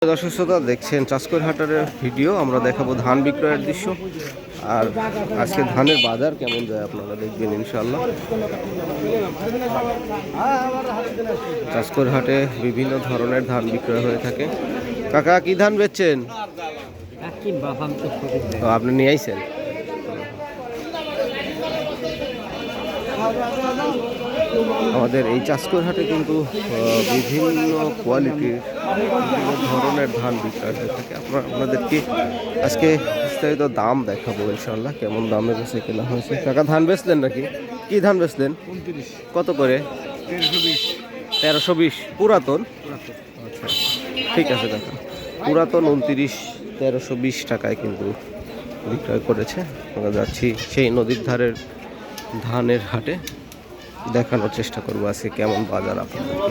দর্শক শ্রোতা দেখছেন চাষকর হাটের ভিডিও। আমরা দেখাবো ধান বিক্রয়ের দৃশ্য আর আজকে ধানের বাজার কেমন যায় আপনারা দেখবেন ইনশাআল্লাহ। চাষকর হাটে বিভিন্ন ধরনের ধান বিক্রয় হয়ে থাকে। কাকা কি ধান বেচছেন? আপনি নিয়ে আইছেন? আমাদের এই চাষকর হাটে কিন্তু বিভিন্ন কোয়ালিটির বিভিন্ন ধরনের ধান বিক্রয় হয়ে থাকে। আপনাদেরকে আজকে বিস্তারিত দাম দেখাবো ইনশাল্লাহ, কেমন দামে বেছে কেনা হয়েছে। কাকা ধান বেচলেন নাকি? কি ধান বেচলেন? কত করে? 1320 পুরাতন। আচ্ছা ঠিক আছে কাকা, পুরাতন 29 1320 টাকায় কিন্তু বিক্রয় করেছে। আমরা যাচ্ছি সেই নদীর ধারের ধানের হাটে, দেখানোর চেষ্টা করবো আজকে কেমন বাজার আপনাদেরকে।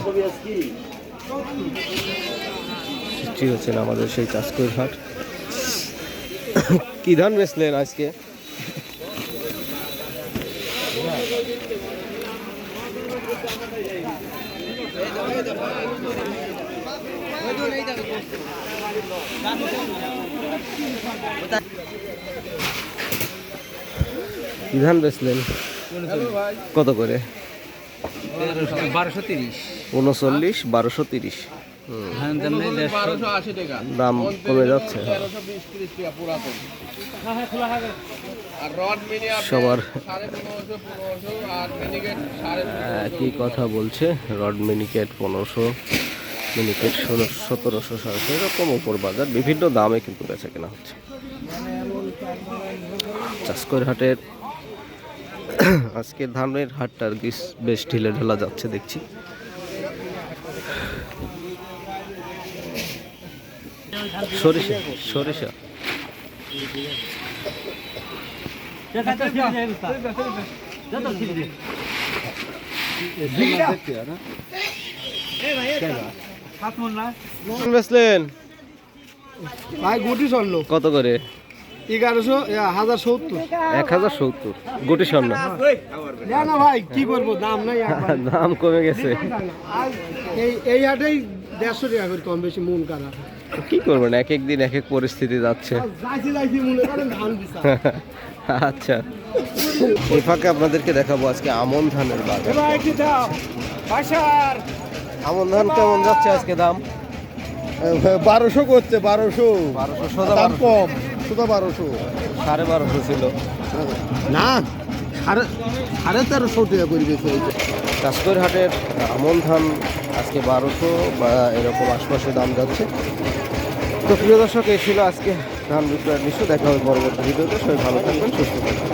সৃষ্টি হচ্ছেন আমাদের সেই চাষকর হাট। কি ধান বেচলেন আজকে? কি ধান বেচলেন? কত করে? 1230। 39 1230। দাম কমে যাচ্ছে। সবার কি কথা বলছে, রড মিনিকেট 1500, মিনিকেট 1700 1750 এরকম উপর বাজার, বিভিন্ন দামে কিন্তু বেচা কেনা হচ্ছে চাষকর হাটের। আজকে ধানের হাটটার বেশ ঢিলে ঢালা যাচ্ছে দেখছি। সরিষা সরিষা বেচলেন ভাই গুটি চললো কত করে? 1070। গুটি স্বর্ণ না ভাই কি করবো, দাম নাই। দাম কমে গেছে। এই হাটেই 150 টাকা করে কম বেশি মন কারা। কি করবেন, এক এক দিন এক এক পরিস্থিতি যাচ্ছে। আচ্ছা, এই ফাঁকে আপনাদেরকে দেখাবো আজকে আমন ধানের বাজার। আমন ধান কেমন যাচ্ছে আজকে দাম? 1200 করছে। 1200 দাম কম, শুধু 1200। 1250 ছিল না, 1350 টাকা করে বেশি। চাষকর হাটের আমন ধান আজকে 1200 বা এরকম আশপাশে দাম যাচ্ছে। তো প্রিয় দর্শক, এই ছিল আজকে ধান বিক্রয়ের দৃশ্য। দেখা হবে পরবর্তী ভিডিওতে। সবাই ভালো থাকবেন, সুস্থ থাকবেন।